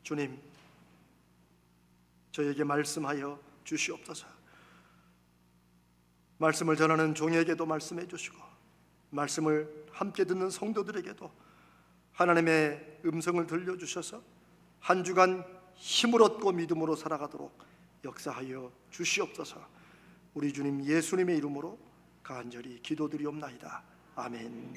주님, 저에게 말씀하여 주시옵소서. 말씀을 전하는 종에게도 말씀해 주시고, 말씀을 함께 듣는 성도들에게도 하나님의 음성을 들려주셔서 한 주간 힘을 얻고 믿음으로 살아가도록 역사하여 주시옵소서. 우리 주님 예수님의 이름으로 간절히 기도드리옵나이다. 아멘.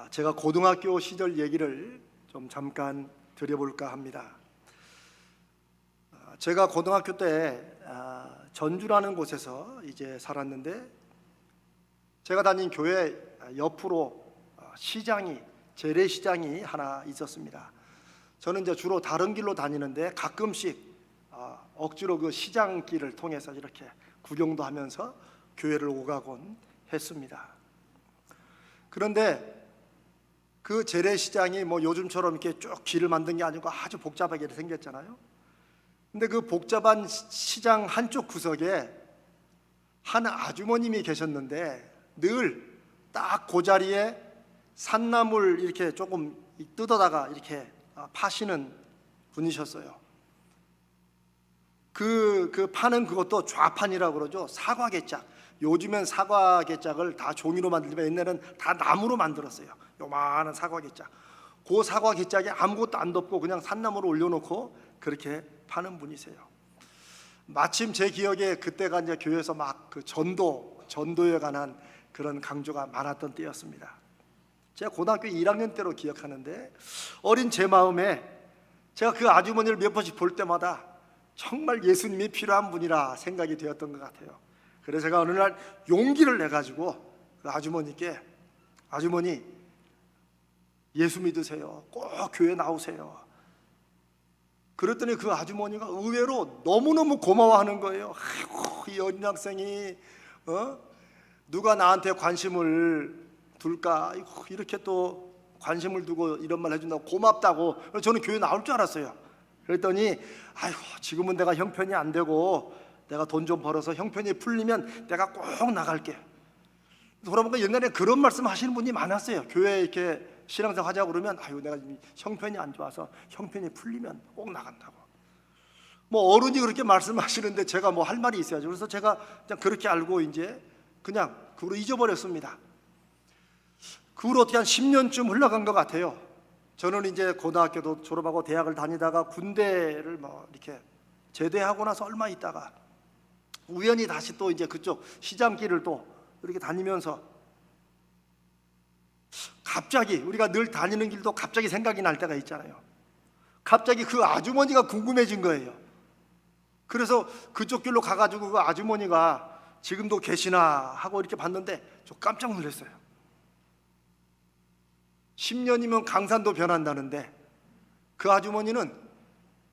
제가 고등학교 시절 얘기를 좀 잠깐 드려볼까 합니다. 제가 고등학교 때 전주라는 곳에서 이제 살았는데, 제가 다닌 교회 옆으로 재래시장이 하나 있었습니다. 저는 이제 주로 다른 길로 다니는데 가끔씩 억지로 그 시장길을 통해서 이렇게 구경도 하면서 교회를 오가곤 했습니다. 그런데 그 재래시장이 뭐 요즘처럼 이렇게 쭉 길을 만든 게 아니고 아주 복잡하게 생겼잖아요. 근데 그 복잡한 시장 한쪽 구석에 한 아주머님이 계셨는데, 늘 딱 그 자리에 산나물 이렇게 조금 뜯어다가 이렇게 파시는 분이셨어요. 그 파는 그것도 좌판이라고 그러죠. 사과개짝. 요즘엔 사과개짝을 다 종이로 만들지만 옛날에는 다 나무로 만들었어요. 요만한 사과개짝. 그 사과개짝에 아무것도 안 덮고 그냥 산나물을 올려놓고 그렇게 파는 분이세요. 마침 제 기억에 그때가 이제 교회에서 막 그 전도에 관한 그런 강조가 많았던 때였습니다. 제가 고등학교 1학년 때로 기억하는데, 어린 제 마음에 제가 그 아주머니를 몇 번씩 볼 때마다 정말 예수님이 필요한 분이라 생각이 되었던 것 같아요. 그래서 제가 어느 날 용기를 내가지고 그 아주머니께, 아주머니 예수 믿으세요, 꼭 교회 나오세요. 그랬더니 그 아주머니가 의외로 너무너무 고마워하는 거예요. 아이고, 이 어린 학생이 누가 나한테 관심을 둘까, 이렇게 또 관심을 두고 이런 말 해준다고 고맙다고. 저는 교회 나올 줄 알았어요. 그랬더니 아이고, 지금은 내가 형편이 안 되고 내가 돈 좀 벌어서 형편이 풀리면 내가 꼭 나갈게. 돌아보니까 옛날에 그런 말씀 하시는 분이 많았어요. 교회에 이렇게 신앙생활 하자고 그러면 아유, 내가 형편이 안 좋아서 형편이 풀리면 꼭 나간다고. 뭐 어른이 그렇게 말씀하시는데 제가 뭐 할 말이 있어야죠. 그래서 제가 그냥 그렇게 알고 이제 그냥 그걸 잊어버렸습니다. 그 후로 어떻게 한 10년쯤 흘러간 것 같아요. 저는 이제 고등학교도 졸업하고 대학을 다니다가 군대를 뭐 이렇게 제대하고 나서 얼마 있다가 우연히 다시 또 이제 그쪽 시장길을 또 이렇게 다니면서 갑자기 우리가 늘 다니는 길도 갑자기 생각이 날 때가 있잖아요. 갑자기 그 아주머니가 궁금해진 거예요. 그래서 그쪽 길로 가가지고 그 아주머니가 지금도 계시나 하고 이렇게 봤는데 저 깜짝 놀랐어요. 10년이면 강산도 변한다는데 그 아주머니는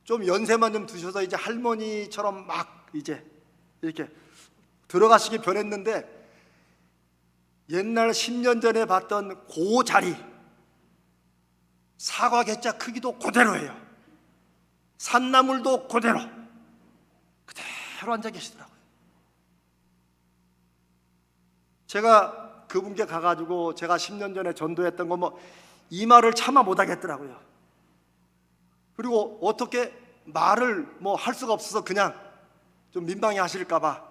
좀 연세만 좀 드셔서 이제 할머니처럼 막 이제 이렇게 들어가시기 변했는데, 옛날 10년 전에 봤던 그 자리, 사과 개짝 크기도 그대로예요. 산나물도 그대로 앉아 계시더라고요. 제가 그분께 가가지고 제가 10년 전에 전도했던 거 뭐 이 말을 차마 못하겠더라고요. 그리고 어떻게 말을 뭐 할 수가 없어서 그냥 좀 민망해 하실까봐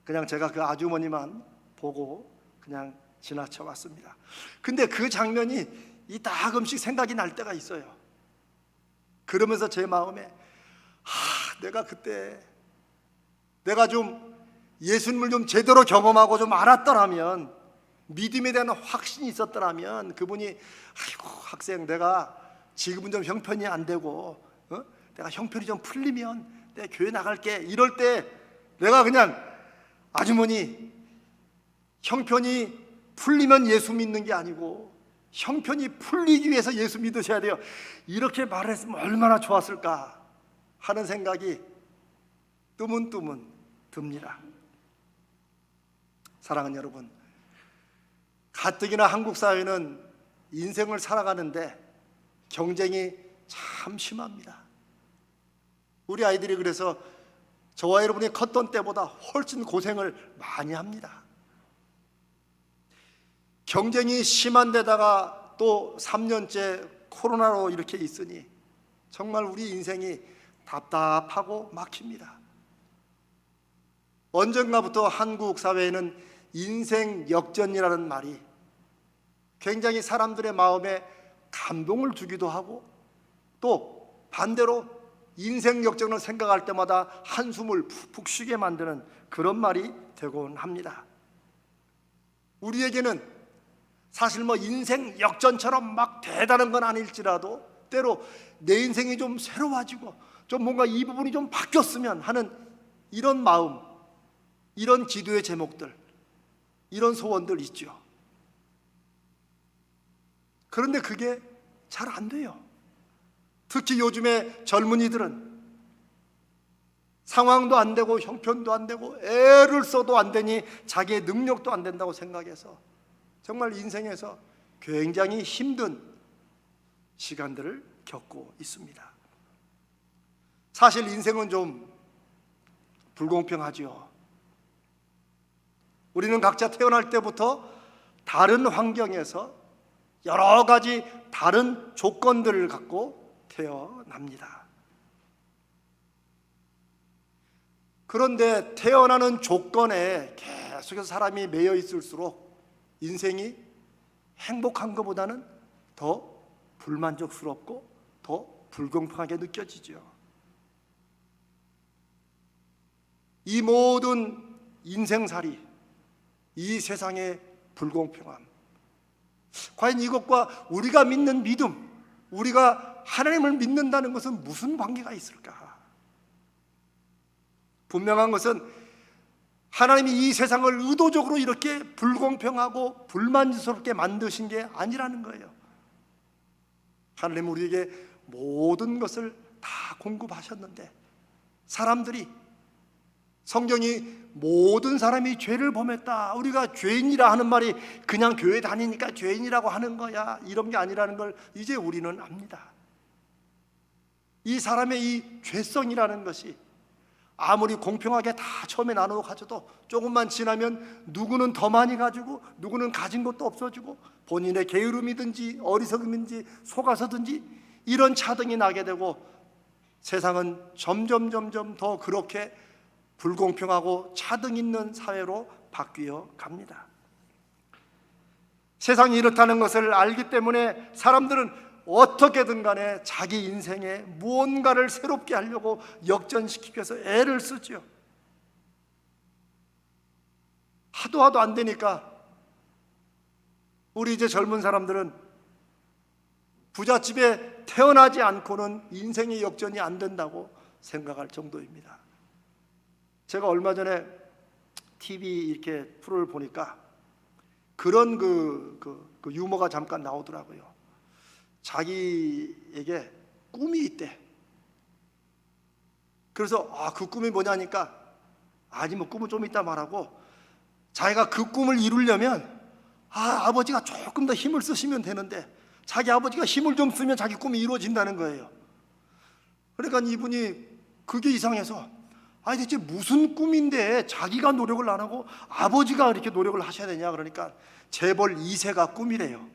그냥 제가 그 아주머니만 보고 그냥 지나쳐 왔습니다. 근데 그 장면이 가끔씩 생각이 날 때가 있어요. 그러면서 제 마음에 내가 그때 내가 좀 예수님을 좀 제대로 경험하고 좀 알았더라면, 믿음에 대한 확신이 있었더라면, 그분이 아이고 학생, 내가 지금은 좀 형편이 안 되고 내가 형편이 좀 풀리면 내가 교회 나갈게, 이럴 때 내가 그냥 아주머니, 형편이 풀리면 예수 믿는 게 아니고 형편이 풀리기 위해서 예수 믿으셔야 돼요, 이렇게 말했으면 얼마나 좋았을까 하는 생각이 뜨문뜨문 듭니다. 사랑하는 여러분, 가뜩이나 한국 사회는 인생을 살아가는데 경쟁이 참 심합니다. 우리 아이들이 그래서 저와 여러분이 컸던 때보다 훨씬 고생을 많이 합니다. 경쟁이 심한 데다가 또 3년째 코로나로 이렇게 있으니 정말 우리 인생이 답답하고 막힙니다. 언젠가부터 한국 사회에는 인생 역전이라는 말이 굉장히 사람들의 마음에 감동을 주기도 하고, 또 반대로 인생 역전을 생각할 때마다 한숨을 푹푹 쉬게 만드는 그런 말이 되곤 합니다. 우리에게는 사실 인생 역전처럼 막 대단한 건 아닐지라도 때로 내 인생이 좀 새로워지고 좀 뭔가 이 부분이 좀 바뀌었으면 하는 이런 마음, 이런 기도의 제목들, 이런 소원들 있죠. 그런데 그게 잘 안 돼요. 특히 요즘에 젊은이들은 상황도 안 되고 형편도 안 되고 애를 써도 안 되니 자기의 능력도 안 된다고 생각해서 정말 인생에서 굉장히 힘든 시간들을 겪고 있습니다. 사실 인생은 좀 불공평하지요. 우리는 각자 태어날 때부터 다른 환경에서 여러 가지 다른 조건들을 갖고 태어납니다. 그런데 태어나는 조건에 계속해서 사람이 매여 있을수록 인생이 행복한 것보다는 더 불만족스럽고 더 불공평하게 느껴지죠. 이 모든 인생살이, 이 세상의 불공평함, 과연 이것과 우리가 믿는 믿음, 우리가 하나님을 믿는다는 것은 무슨 관계가 있을까? 분명한 것은 하나님이 이 세상을 의도적으로 이렇게 불공평하고 불만족스럽게 만드신 게 아니라는 거예요. 하나님은 우리에게 모든 것을 다 공급하셨는데, 사람들이, 성경이 모든 사람이 죄를 범했다, 우리가 죄인이라 하는 말이 그냥 교회 다니니까 죄인이라고 하는 거야, 이런 게 아니라는 걸 이제 우리는 압니다. 이 사람의 이 죄성이라는 것이 아무리 공평하게 다 처음에 나누어 가져도 조금만 지나면 누구는 더 많이 가지고 누구는 가진 것도 없어지고 본인의 게으름이든지 어리석음인지 속아서든지 이런 차등이 나게 되고 세상은 점점 더 그렇게 불공평하고 차등 있는 사회로 바뀌어 갑니다. 세상이 이렇다는 것을 알기 때문에 사람들은 어떻게든 간에 자기 인생에 무언가를 새롭게 하려고 역전시키기 위해서 애를 쓰죠. 하도 안 되니까 우리 이제 젊은 사람들은 부잣집에 태어나지 않고는 인생의 역전이 안 된다고 생각할 정도입니다. 제가 얼마 전에 TV 이렇게 프로를 보니까 그런 그 유머가 잠깐 나오더라고요. 자기에게 꿈이 있대. 그래서 그 꿈이 뭐냐니까 아니 꿈은 좀 이따 말하고, 자기가 그 꿈을 이루려면 아버지가 조금 더 힘을 쓰시면 되는데 자기 아버지가 힘을 좀 쓰면 자기 꿈이 이루어진다는 거예요. 그러니까 이분이 그게 이상해서 대체 무슨 꿈인데 자기가 노력을 안 하고 아버지가 이렇게 노력을 하셔야 되냐, 그러니까 재벌 2세가 꿈이래요.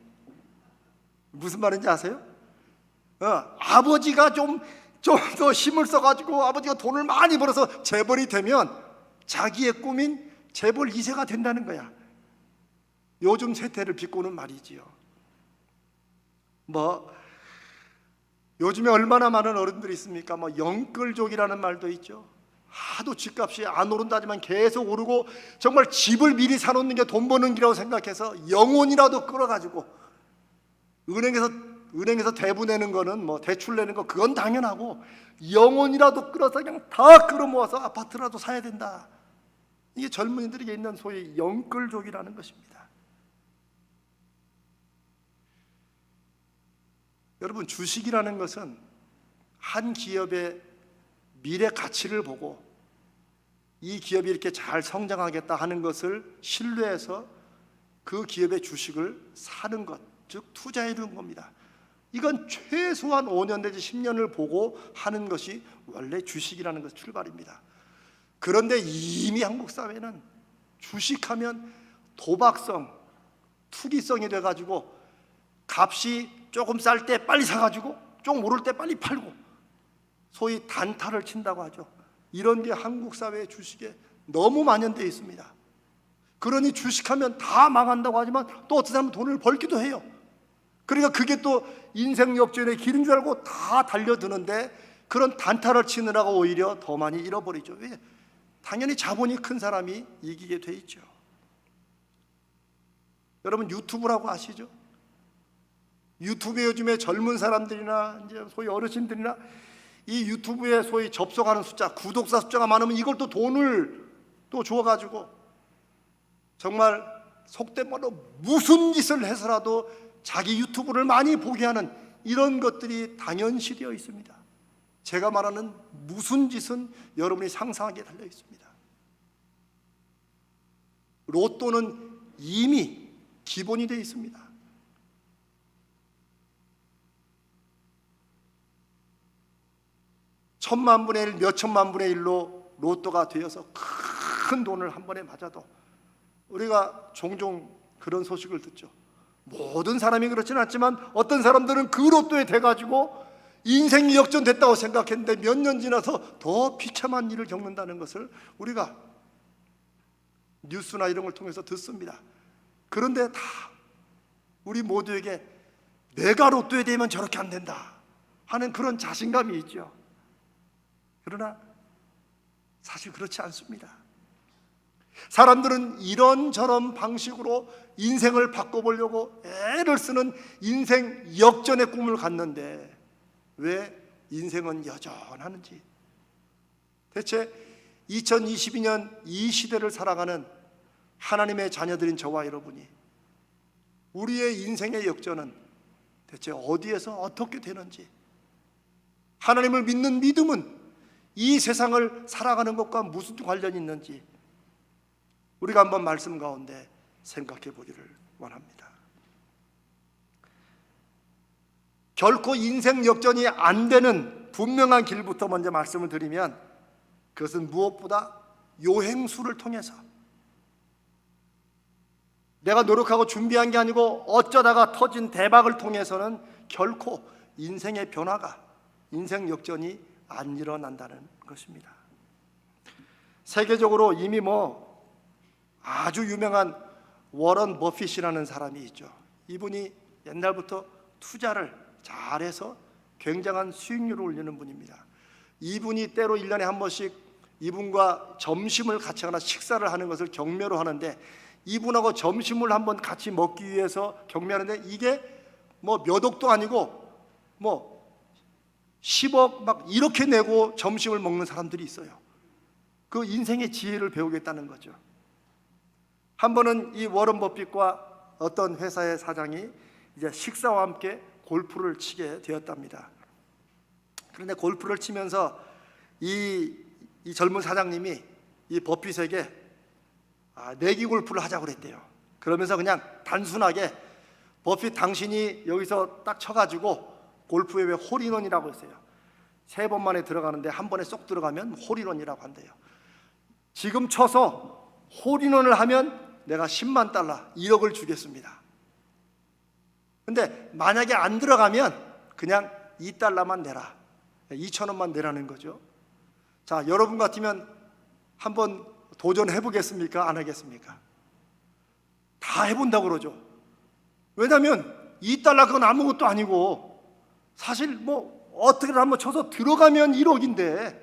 무슨 말인지 아세요? 아버지가 좀 더 힘을 써가지고 아버지가 돈을 많이 벌어서 재벌이 되면 자기의 꿈인 재벌 2세가 된다는 거야. 요즘 세태를 비꼬는 말이지요. 요즘에 얼마나 많은 어른들이 있습니까? 영끌족이라는 말도 있죠. 하도 집값이 안 오른다지만 계속 오르고 정말 집을 미리 사놓는 게 돈 버는 길이라고 생각해서 영혼이라도 끌어가지고 은행에서 대부 내는 거는 대출 내는 거 그건 당연하고 영혼이라도 끌어서 그냥 다 끌어모아서 아파트라도 사야 된다. 이게 젊은이들에게 있는 소위 영끌족이라는 것입니다. 여러분, 주식이라는 것은 한 기업의 미래 가치를 보고 이 기업이 이렇게 잘 성장하겠다 하는 것을 신뢰해서 그 기업의 주식을 사는 것, 즉 투자해 두는 겁니다. 이건 최소한 5년 내지 10년을 보고 하는 것이 원래 주식이라는 것의 출발입니다. 그런데 이미 한국 사회는 주식하면 도박성, 투기성이 돼가지고 값이 조금 쌀 때 빨리 사가지고 조금 오를 때 빨리 팔고, 소위 단타를 친다고 하죠. 이런 게 한국 사회의 주식에 너무 만연되어 있습니다. 그러니 주식하면 다 망한다고 하지만 또 어떤 사람은 돈을 벌기도 해요. 그러니까 그게 또 인생 역전의 길인 줄 알고 다 달려드는데, 그런 단타를 치느라가 오히려 더 많이 잃어버리죠. 왜? 당연히 자본이 큰 사람이 이기게 돼 있죠. 여러분, 유튜브라고 아시죠? 유튜브에 요즘에 젊은 사람들이나 이제 소위 어르신들이나 이 유튜브에 소위 접속하는 숫자, 구독자 숫자가 많으면 이걸 또 돈을 또 주어가지고 정말 속된 말로 무슨 짓을 해서라도 자기 유튜브를 많이 보게 하는 이런 것들이 당연시되어 있습니다. 제가 말하는 무슨 짓은 여러분이 상상하기에 달려 있습니다. 로또는 이미 기본이 되어 있습니다. 천만 분의 일, 몇 천만 분의 일로 로또가 되어서 큰 돈을 한 번에 맞아도 우리가 종종 그런 소식을 듣죠. 모든 사람이 그렇지는 않지만 어떤 사람들은 그 로또에 돼가지고 인생이 역전됐다고 생각했는데 몇 년 지나서 더 비참한 일을 겪는다는 것을 우리가 뉴스나 이런 걸 통해서 듣습니다. 그런데 다 우리 모두에게 내가 로또에 되면 저렇게 안 된다 하는 그런 자신감이 있죠. 그러나 사실 그렇지 않습니다. 사람들은 이런저런 방식으로 인생을 바꿔보려고 애를 쓰는 인생 역전의 꿈을 갖는데 왜 인생은 여전하는지, 대체 2022년 이 시대를 살아가는 하나님의 자녀들인 저와 여러분이 우리의 인생의 역전은 대체 어디에서 어떻게 되는지, 하나님을 믿는 믿음은 이 세상을 살아가는 것과 무슨 관련이 있는지 우리가 한번 말씀 가운데 생각해 보기를 원합니다. 결코 인생 역전이 안 되는 분명한 길부터 먼저 말씀을 드리면, 그것은 무엇보다 요행수를 통해서, 내가 노력하고 준비한 게 아니고 어쩌다가 터진 대박을 통해서는 결코 인생의 변화가, 인생 역전이 안 일어난다는 것입니다. 세계적으로 이미 아주 유명한 워런 버핏이라는 사람이 있죠. 이분이 옛날부터 투자를 잘해서 굉장한 수익률을 올리는 분입니다. 이분이 때로 1년에 한 번씩 이분과 점심을 같이 하거나 식사를 하는 것을 경매로 하는데, 이분하고 점심을 한번 같이 먹기 위해서 경매하는데 이게 몇 억도 아니고 10억 막 이렇게 내고 점심을 먹는 사람들이 있어요. 그 인생의 지혜를 배우겠다는 거죠. 한 번은 이 워런 버핏과 어떤 회사의 사장이 이제 식사와 함께 골프를 치게 되었답니다. 그런데 골프를 치면서 이 젊은 사장님이 이 버핏에게 내기 골프를 하자고 그랬대요. 그러면서 그냥 단순하게 버핏 당신이 여기서 딱 쳐가지고 골프에 왜 홀인원이라고 했어요. 3번 만에 들어가는데 한 번에 쏙 들어가면 홀인원이라고 한대요. 지금 쳐서 홀인원을 하면 내가 10만 달러, 1억을 주겠습니다. 근데 만약에 안 들어가면 그냥 2달러만 내라, 2,000원만 내라는 거죠. 자, 여러분 같으면 한번 도전해 보겠습니까? 안 하겠습니까? 다 해본다고 그러죠. 왜냐하면 2달러 그건 아무것도 아니고, 사실 어떻게든 한번 쳐서 들어가면 1억인데.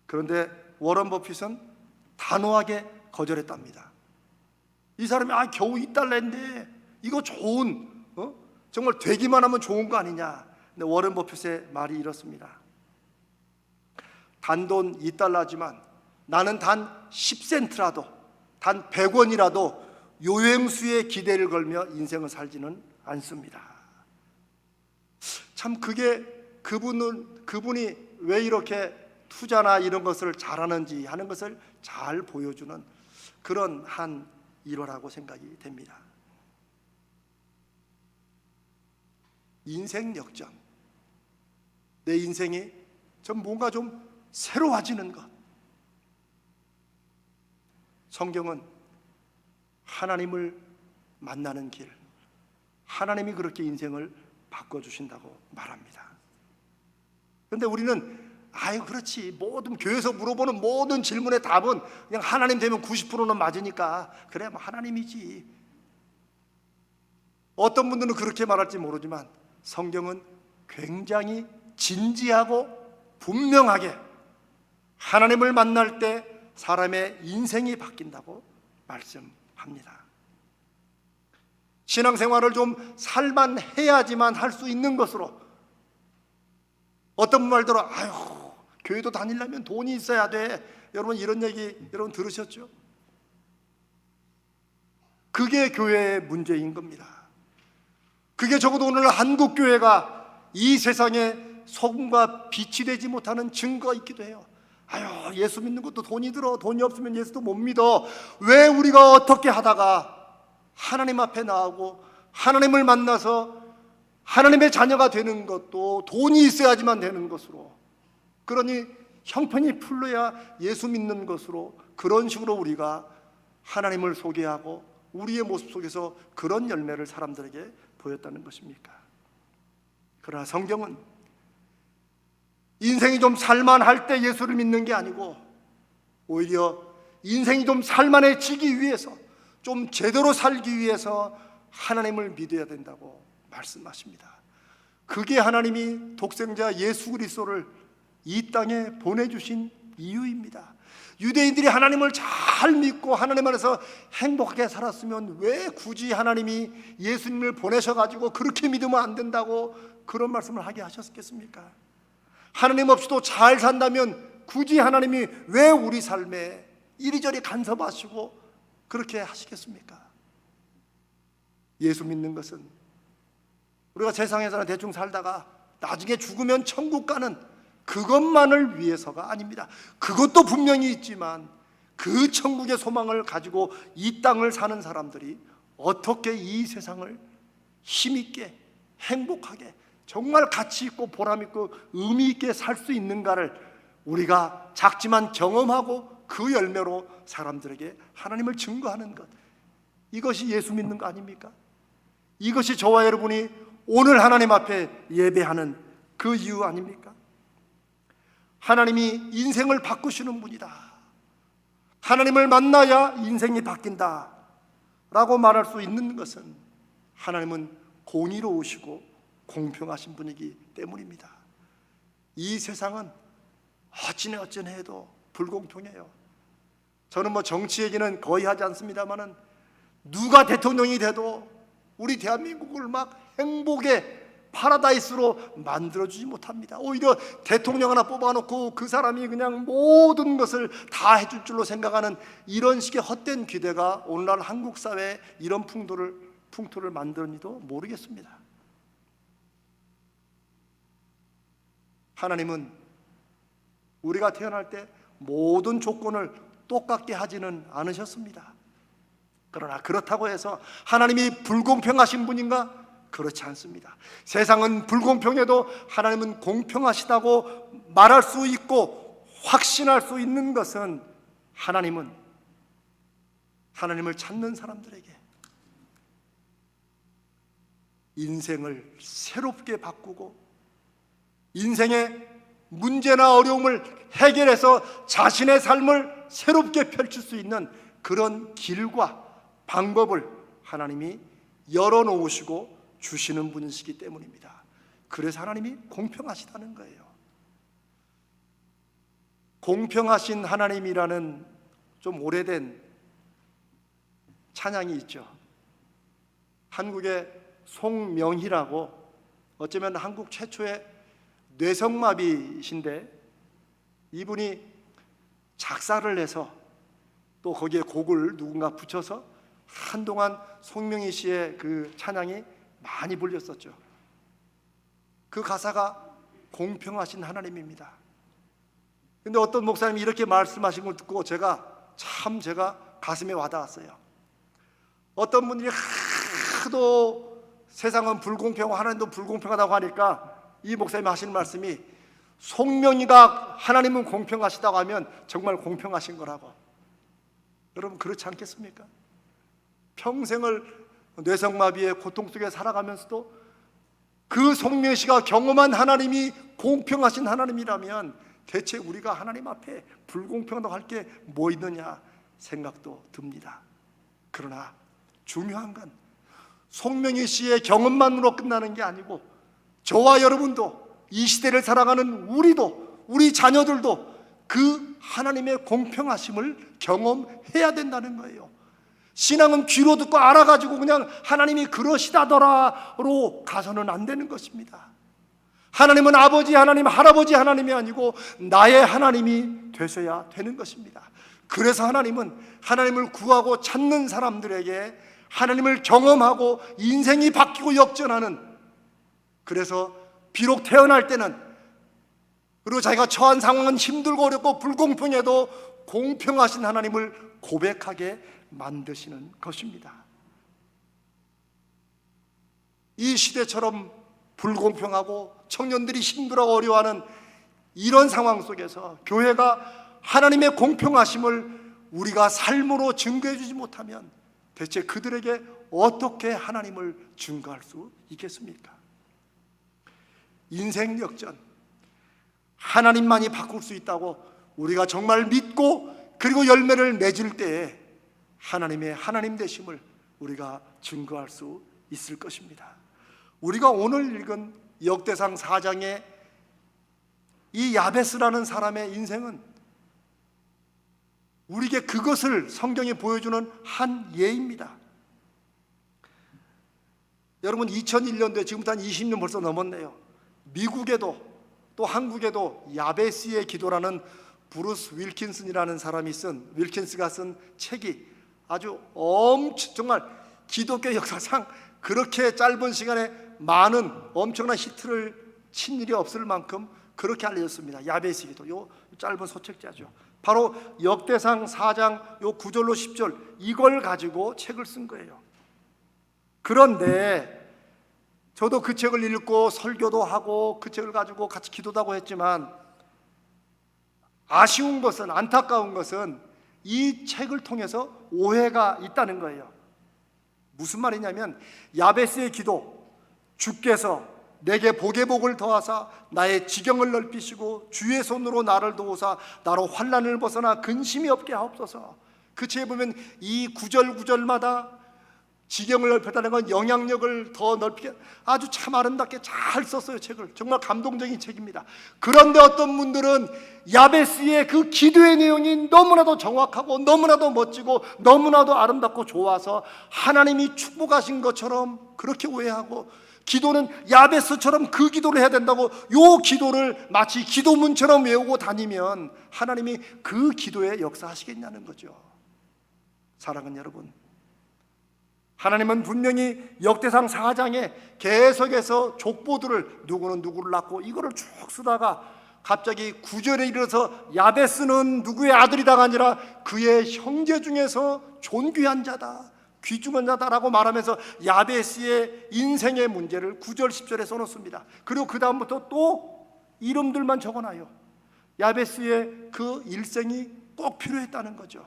그런데 워런 버핏은 단호하게 거절했답니다. 이 사람이 겨우 2달러인데 이거 좋은, 정말 되기만 하면 좋은 거 아니냐. 근데 워런 버핏의 말이 이렇습니다. 단돈 2달러지만 나는 단 10센트라도, 단 100원이라도 요행수에 기대를 걸며 인생을 살지는 않습니다. 참 그게 그분이 왜 이렇게 투자나 이런 것을 잘하는지 하는 것을 잘 보여주는 그런 한 일화라고 생각이 됩니다. 인생 역전, 내 인생이 좀 뭔가 좀 새로워지는 것. 성경은 하나님을 만나는 길, 하나님이 그렇게 인생을 바꿔주신다고 말합니다. 그런데 우리는 아유 그렇지, 모든 교회에서 물어보는 모든 질문의 답은 그냥 하나님 되면 90%는 맞으니까 그래 뭐 하나님이지. 어떤 분들은 그렇게 말할지 모르지만 성경은 굉장히 진지하고 분명하게 하나님을 만날 때 사람의 인생이 바뀐다고 말씀합니다. 신앙생활을 좀 살만해야지만 할 수 있는 것으로, 어떤 분 말대로 아유 교회도 다니려면 돈이 있어야 돼, 여러분 이런 얘기 여러분 들으셨죠? 그게 교회의 문제인 겁니다. 그게 적어도 오늘 한국 교회가 이 세상에 소금과 빛이 되지 못하는 증거가 있기도 해요. 아유 예수 믿는 것도 돈이 들어, 돈이 없으면 예수도 못 믿어. 왜 우리가 어떻게 하다가 하나님 앞에 나오고 하나님을 만나서 하나님의 자녀가 되는 것도 돈이 있어야지만 되는 것으로, 그러니 형편이 풀려야 예수 믿는 것으로, 그런 식으로 우리가 하나님을 소개하고 우리의 모습 속에서 그런 열매를 사람들에게 보였다는 것입니까? 그러나 성경은 인생이 좀 살만할 때 예수를 믿는 게 아니고 오히려 인생이 좀 살만해지기 위해서, 좀 제대로 살기 위해서 하나님을 믿어야 된다고 말씀하십니다. 그게 하나님이 독생자 예수 그리스도를 이 땅에 보내주신 이유입니다. 유대인들이 하나님을 잘 믿고 하나님 안에서 행복하게 살았으면 왜 굳이 하나님이 예수님을 보내셔가지고 그렇게 믿으면 안 된다고 그런 말씀을 하게 하셨겠습니까? 하나님 없이도 잘 산다면 굳이 하나님이 왜 우리 삶에 이리저리 간섭하시고 그렇게 하시겠습니까? 예수 믿는 것은 우리가 세상에서는 대충 살다가 나중에 죽으면 천국 가는 그것만을 위해서가 아닙니다. 그것도 분명히 있지만 그 천국의 소망을 가지고 이 땅을 사는 사람들이 어떻게 이 세상을 힘있게 행복하게 정말 가치 있고 보람 있고 의미 있게 살 수 있는가를 우리가 작지만 경험하고 그 열매로 사람들에게 하나님을 증거하는 것, 이것이 예수 믿는 거 아닙니까? 이것이 저와 여러분이 오늘 하나님 앞에 예배하는 그 이유 아닙니까? 하나님이 인생을 바꾸시는 분이다, 하나님을 만나야 인생이 바뀐다 라고 말할 수 있는 것은 하나님은 공의로우시고 공평하신 분이기 때문입니다. 이 세상은 어찌나 해도 불공평해요. 저는 뭐 정치 얘기는 거의 하지 않습니다만은 누가 대통령이 돼도 우리 대한민국을 막 행복의 파라다이스로 만들어주지 못합니다. 오히려 대통령 하나 뽑아놓고 그 사람이 그냥 모든 것을 다 해줄 줄로 생각하는 이런 식의 헛된 기대가 오늘날 한국 사회에 이런 풍토를 만드는지도 모르겠습니다. 하나님은 우리가 태어날 때 모든 조건을 똑같게 하지는 않으셨습니다. 그러나 그렇다고 해서 하나님이 불공평하신 분인가? 그렇지 않습니다. 세상은 불공평해도 하나님은 공평하시다고 말할 수 있고 확신할 수 있는 것은 하나님은 하나님을 찾는 사람들에게 인생을 새롭게 바꾸고 인생의 문제나 어려움을 해결해서 자신의 삶을 새롭게 펼칠 수 있는 그런 길과 방법을 하나님이 열어놓으시고 주시는 분이시기 때문입니다. 그래서 하나님이 공평하시다는 거예요. 공평하신 하나님이라는 좀 오래된 찬양이 있죠. 한국의 송명희라고, 어쩌면 한국 최초의 뇌성마비신데 이분이 작사를 해서 또 거기에 곡을 누군가 붙여서 한동안 송명희 씨의 그 찬양이 많이 불렸었죠. 그 가사가 공평하신 하나님입니다. 근데 어떤 목사님이 이렇게 말씀하신 걸 듣고 제가 가슴에 와닿았어요. 어떤 분들이 하도 세상은 불공평하고 하나님도 불공평하다고 하니까 이 목사님이 하시는 말씀이, 송명희가 하나님은 공평하시다고 하면 정말 공평하신 거라고. 여러분 그렇지 않겠습니까? 평생을 뇌성마비의 고통 속에 살아가면서도 그 송명희 씨가 경험한 하나님이 공평하신 하나님이라면 대체 우리가 하나님 앞에 불공평하다고 할 게 뭐 있느냐 생각도 듭니다. 그러나 중요한 건 송명희 씨의 경험만으로 끝나는 게 아니고 저와 여러분도, 이 시대를 살아가는 우리도, 우리 자녀들도 그 하나님의 공평하심을 경험해야 된다는 거예요. 신앙은 귀로 듣고 알아가지고 그냥 하나님이 그러시다더라로 가서는 안 되는 것입니다. 하나님은 아버지 하나님, 할아버지 하나님이 아니고 나의 하나님이 되셔야 되는 것입니다. 그래서 하나님은 하나님을 구하고 찾는 사람들에게 하나님을 경험하고 인생이 바뀌고 역전하는, 그래서 비록 태어날 때는, 그리고 자기가 처한 상황은 힘들고 어렵고 불공평해도 공평하신 하나님을 고백하게 만드시는 것입니다. 이 시대처럼 불공평하고 청년들이 힘들어 어려워하는 이런 상황 속에서 교회가 하나님의 공평하심을 우리가 삶으로 증거해 주지 못하면 대체 그들에게 어떻게 하나님을 증거할 수 있겠습니까? 인생 역전, 하나님만이 바꿀 수 있다고 우리가 정말 믿고 그리고 열매를 맺을 때에 하나님의 하나님 되심을 우리가 증거할 수 있을 것입니다. 우리가 오늘 읽은 역대상 4장의 이 야베스라는 사람의 인생은 우리에게 그것을 성경이 보여주는 한 예입니다. 여러분, 2001년도에 지금부터 한 20년 벌써 넘었네요. 미국에도 또 한국에도 야베스의 기도라는 브루스 윌킨슨이라는 사람이 쓴, 윌킨스가 쓴 책이 아주 정말 기독교 역사상 그렇게 짧은 시간에 많은 엄청난 히트를 친 일이 없을 만큼 그렇게 알려졌습니다. 야베스 기도, 요 짧은 소책자죠. 바로 역대상 4장 요 9절로 10절 이걸 가지고 책을 쓴 거예요. 그런데 저도 그 책을 읽고 설교도 하고 그 책을 가지고 같이 기도도 하고 했지만 아쉬운 것은, 안타까운 것은 이 책을 통해서 오해가 있다는 거예요. 무슨 말이냐면 야베스의 기도, 주께서 내게 복의 복을 더하사 나의 지경을 넓히시고 주의 손으로 나를 도우사 나로 환난을 벗어나 근심이 없게 하옵소서. 그 책에 보면 이 구절마다 지경을 넓혔다는 건 영향력을 더 넓히게 아주 참 아름답게 잘 썼어요. 책을 정말 감동적인 책입니다. 그런데 어떤 분들은 야베스의 그 기도의 내용이 너무나도 정확하고 너무나도 멋지고 너무나도 아름답고 좋아서 하나님이 축복하신 것처럼 그렇게 오해하고, 기도는 야베스처럼 그 기도를 해야 된다고 요 기도를 마치 기도문처럼 외우고 다니면 하나님이 그 기도에 역사하시겠냐는 거죠. 사랑하는 여러분, 하나님은 분명히 역대상 4장에 계속해서 족보들을 누구는 누구를 낳고 이거를 쭉 쓰다가 갑자기 9절에 이르러서 야베스는 누구의 아들이다가 아니라 그의 형제 중에서 존귀한 자다, 귀중한 자다라고 말하면서 야베스의 인생의 문제를 9절 10절에 써놓습니다. 그리고 그 다음부터 또 이름들만 적어놔요. 야베스의 그 일생이 꼭 필요했다는 거죠.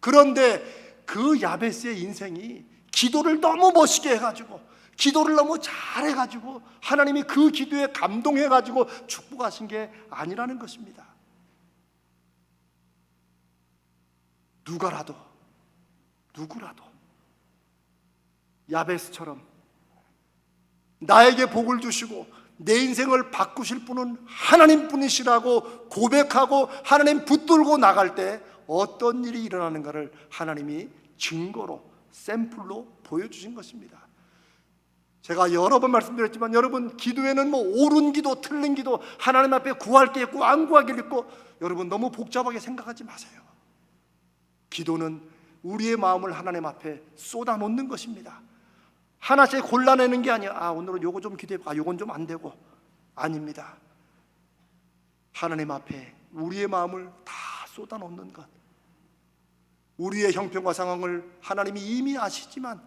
그런데 그 야베스의 인생이 기도를 너무 멋있게 해가지고, 기도를 너무 잘해가지고 하나님이 그 기도에 감동해가지고 축복하신 게 아니라는 것입니다. 누구라도 야베스처럼 나에게 복을 주시고 내 인생을 바꾸실 분은 하나님뿐이시라고 고백하고 하나님 붙들고 나갈 때 어떤 일이 일어나는가를 하나님이 증거로, 샘플로 보여주신 것입니다. 제가 여러 번 말씀드렸지만 여러분, 기도에는 뭐 옳은 기도, 틀린 기도, 하나님 앞에 구할 게 있고 안 구할 게 있고, 여러분 너무 복잡하게 생각하지 마세요. 기도는 우리의 마음을 하나님 앞에 쏟아놓는 것입니다. 하나씩 골라내는 게 아니야. 오늘은 요거 좀 기도해봐, 요건 좀 안 되고, 아닙니다. 하나님 앞에 우리의 마음을 다 쏟아놓는 것. 우리의 형편과 상황을 하나님이 이미 아시지만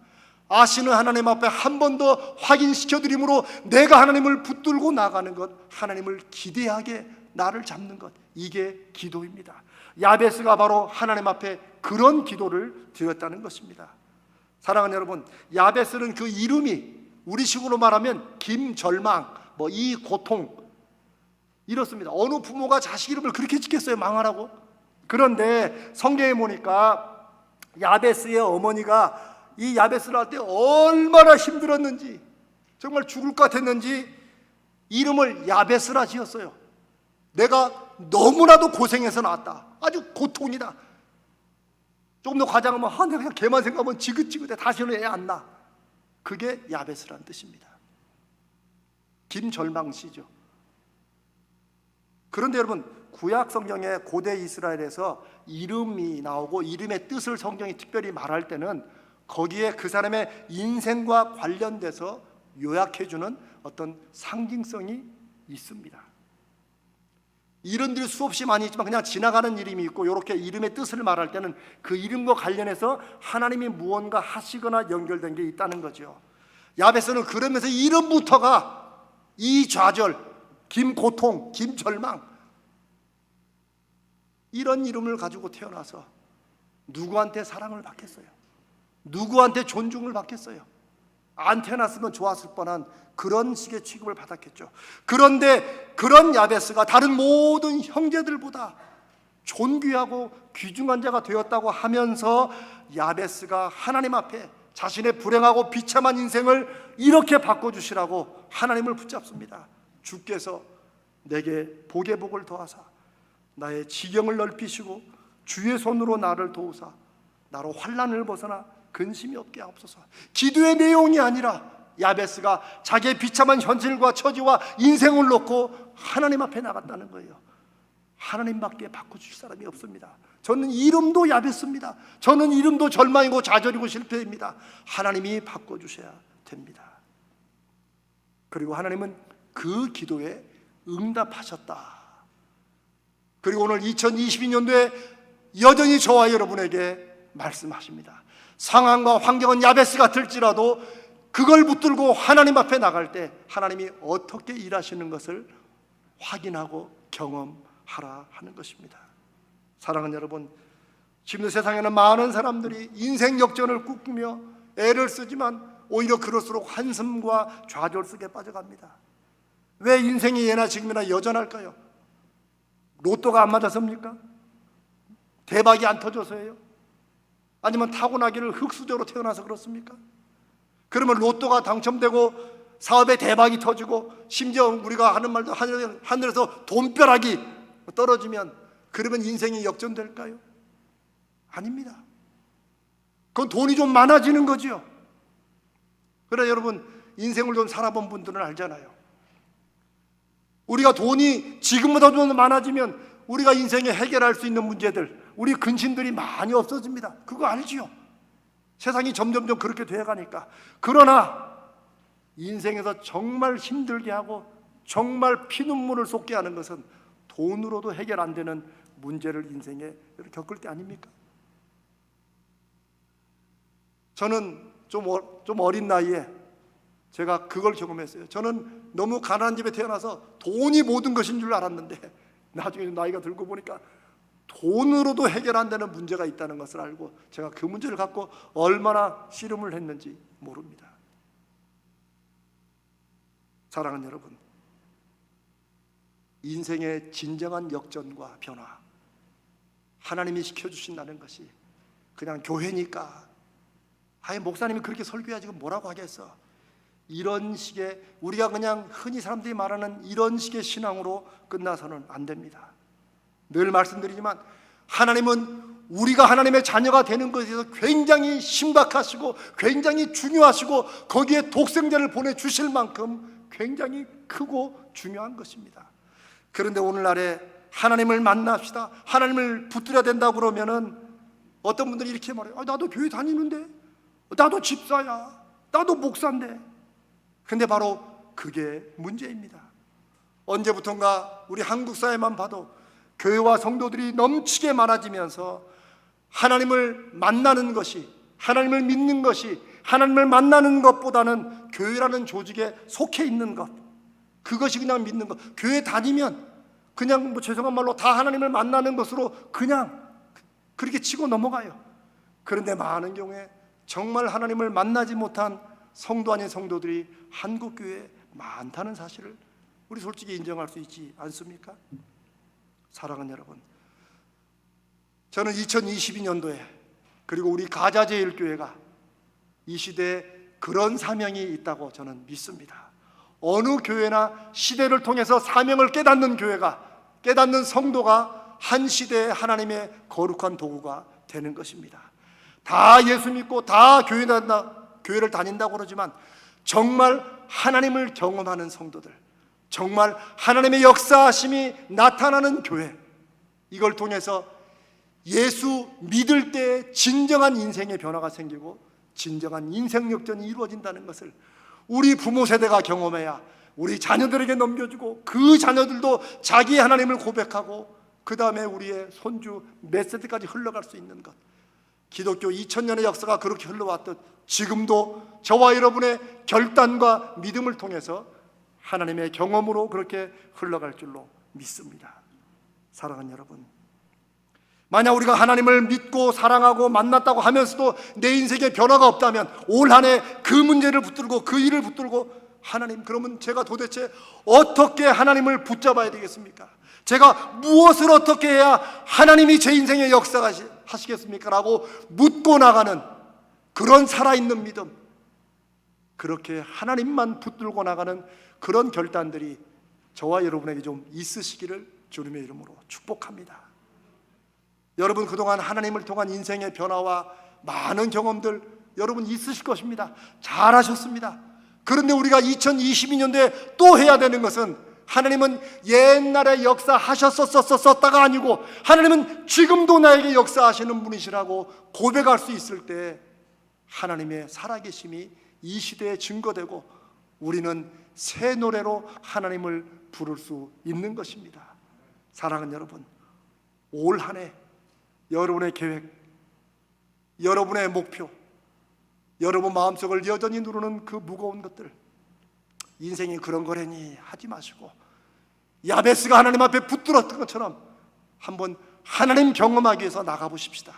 아시는 하나님 앞에 한 번 더 확인시켜드림으로 내가 하나님을 붙들고 나가는 것, 하나님을 기대하게 나를 잡는 것, 이게 기도입니다. 야베스가 바로 하나님 앞에 그런 기도를 드렸다는 것입니다. 사랑하는 여러분, 야베스는 그 이름이 우리식으로 말하면 김절망, 이 고통, 이렇습니다. 어느 부모가 자식 이름을 그렇게 짓겠어요, 망하라고? 그런데 성경에 보니까 야베스의 어머니가 이 야베스를 할 때 얼마나 힘들었는지, 정말 죽을 것 같았는지 이름을 야베스라 지었어요. 내가 너무나도 고생해서 낳았다, 아주 고통이다. 조금 더 과장하면 내가 그냥 걔만 생각하면 지긋지긋해, 다시는 애 안 낳아. 그게 야베스라는 뜻입니다. 김절망씨죠. 그런데 여러분, 구약 성경에 고대 이스라엘에서 이름이 나오고 이름의 뜻을 성경이 특별히 말할 때는 거기에 그 사람의 인생과 관련돼서 요약해주는 어떤 상징성이 있습니다. 이름들이 수없이 많이 있지만 그냥 지나가는 이름이 있고, 이렇게 이름의 뜻을 말할 때는 그 이름과 관련해서 하나님이 무언가 하시거나 연결된 게 있다는 거죠. 야베스는 그러면서 이름부터가 이 좌절, 김고통, 김절망, 이런 이름을 가지고 태어나서 누구한테 사랑을 받겠어요? 누구한테 존중을 받겠어요? 안 태어났으면 좋았을 뻔한 그런 식의 취급을 받았겠죠. 그런데 그런 야베스가 다른 모든 형제들보다 존귀하고 귀중한 자가 되었다고 하면서 야베스가 하나님 앞에 자신의 불행하고 비참한 인생을 이렇게 바꿔주시라고 하나님을 붙잡습니다. 주께서 내게 복의 복을 더하사 나의 지경을 넓히시고 주의 손으로 나를 도우사 나로 환난을 벗어나 근심이 없게 하옵소서. 기도의 내용이 아니라 야베스가 자기의 비참한 현실과 처지와 인생을 놓고 하나님 앞에 나갔다는 거예요. 하나님밖에 바꿔주실 사람이 없습니다. 저는 이름도 야베스입니다. 저는 이름도 절망이고 좌절이고 실패입니다. 하나님이 바꿔주셔야 됩니다. 그리고 하나님은 그 기도에 응답하셨다. 그리고 오늘 2022년도에 여전히 저와 여러분에게 말씀하십니다. 상황과 환경은 야베스 같을지라도 그걸 붙들고 하나님 앞에 나갈 때 하나님이 어떻게 일하시는 것을 확인하고 경험하라 하는 것입니다. 사랑하는 여러분, 지금 세상에는 많은 사람들이 인생 역전을 꿈꾸며 애를 쓰지만 오히려 그럴수록 한숨과 좌절 속에 빠져갑니다. 왜 인생이 예나 지금이나 여전할까요? 로또가 안 맞아서입니까? 대박이 안 터져서예요? 아니면 타고나기를 흙수저로 태어나서 그렇습니까? 그러면 로또가 당첨되고 사업에 대박이 터지고 심지어 우리가 하는 말도 하늘에서 돈벼락이 떨어지면 그러면 인생이 역전될까요? 아닙니다. 그건 돈이 좀 많아지는 거죠. 그러나 여러분, 인생을 좀 살아본 분들은 알잖아요. 우리가 돈이 지금보다 좀 많아지면 우리가 인생에 해결할 수 있는 문제들, 우리 근심들이 많이 없어집니다. 그거 알지요? 세상이 점점점 그렇게 되어가니까. 그러나 인생에서 정말 힘들게 하고 정말 피눈물을 쏟게 하는 것은 돈으로도 해결 안 되는 문제를 인생에 겪을 때 아닙니까? 저는 좀 어린 나이에 제가 그걸 경험했어요. 저는 너무 가난한 집에 태어나서 돈이 모든 것인 줄 알았는데 나중에 나이가 들고 보니까 돈으로도 해결 안 되는 문제가 있다는 것을 알고 제가 그 문제를 갖고 얼마나 씨름을 했는지 모릅니다. 사랑하는 여러분, 인생의 진정한 역전과 변화, 하나님이 시켜주신다는 것이 그냥 교회니까 목사님이 그렇게 설교해야지 뭐라고 하겠어, 이런 식의, 우리가 그냥 흔히 사람들이 말하는 이런 식의 신앙으로 끝나서는 안 됩니다. 늘 말씀드리지만 하나님은 우리가 하나님의 자녀가 되는 것에 대해서 굉장히 심각하시고 굉장히 중요하시고 거기에 독생자를 보내주실 만큼 굉장히 크고 중요한 것입니다. 그런데 오늘날에 하나님을 만납시다, 하나님을 붙들어야 된다고 그러면은 어떤 분들이 이렇게 말해요. 나도 교회 다니는데, 나도 집사야, 나도 목사인데. 근데 바로 그게 문제입니다. 언제부턴가 우리 한국 사회만 봐도 교회와 성도들이 넘치게 많아지면서 하나님을 만나는 것이, 하나님을 믿는 것이, 하나님을 만나는 것보다는 교회라는 조직에 속해 있는 것, 그것이 그냥 믿는 것, 교회 다니면 그냥 죄송한 말로 다 하나님을 만나는 것으로 그냥 그렇게 치고 넘어가요. 그런데 많은 경우에 정말 하나님을 만나지 못한 성도 아닌 성도들이 한국교회에 많다는 사실을 우리 솔직히 인정할 수 있지 않습니까? 사랑하는 여러분, 저는 2022년도에 그리고 우리 가자제일교회가 이 시대에 그런 사명이 있다고 저는 믿습니다. 어느 교회나 시대를 통해서 사명을 깨닫는 교회가, 깨닫는 성도가 한 시대에 하나님의 거룩한 도구가 되는 것입니다. 다 예수 믿고 다 교회를 다닌다고 그러지만 정말 하나님을 경험하는 성도들, 정말 하나님의 역사하심이 나타나는 교회, 이걸 통해서 예수 믿을 때 진정한 인생의 변화가 생기고 진정한 인생 역전이 이루어진다는 것을 우리 부모 세대가 경험해야 우리 자녀들에게 넘겨주고 그 자녀들도 자기 하나님을 고백하고 그 다음에 우리의 손주 몇 세대까지 흘러갈 수 있는 것, 기독교 2000년의 역사가 그렇게 흘러왔듯 지금도 저와 여러분의 결단과 믿음을 통해서 하나님의 경험으로 그렇게 흘러갈 줄로 믿습니다. 사랑하는 여러분, 만약 우리가 하나님을 믿고 사랑하고 만났다고 하면서도 내 인생에 변화가 없다면 올 한 해 그 문제를 붙들고 그 일을 붙들고 하나님, 그러면 제가 도대체 어떻게 하나님을 붙잡아야 되겠습니까? 제가 무엇을 어떻게 해야 하나님이 제 인생에 역사하시겠습니까? 라고 묻고 나가는 그런 살아있는 믿음, 그렇게 하나님만 붙들고 나가는 그런 결단들이 저와 여러분에게 좀 있으시기를 주님의 이름으로 축복합니다. 여러분, 그동안 하나님을 통한 인생의 변화와 많은 경험들 여러분 있으실 것입니다. 잘하셨습니다. 그런데 우리가 2022년도에 또 해야 되는 것은, 하나님은 옛날에 역사하셨었다가 아니고 하나님은 지금도 나에게 역사하시는 분이시라고 고백할 수 있을 때 하나님의 살아계심이 이 시대에 증거되고 우리는 새 노래로 하나님을 부를 수 있는 것입니다. 사랑하는 여러분, 올 한 해 여러분의 계획, 여러분의 목표, 여러분 마음속을 여전히 누르는 그 무거운 것들, 인생이 그런 거래니 하지 마시고 야베스가 하나님 앞에 붙들었던 것처럼 한번 하나님 경험하기 위해서 나가보십시다.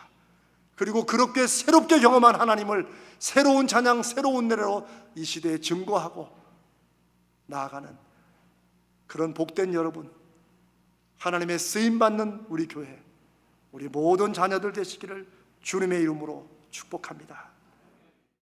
그리고 그렇게 새롭게 경험한 하나님을 새로운 찬양, 새로운 노래로 이 시대에 증거하고 나아가는 그런 복된 여러분, 하나님의 쓰임받는 우리 교회, 우리 모든 자녀들 되시기를 주님의 이름으로 축복합니다.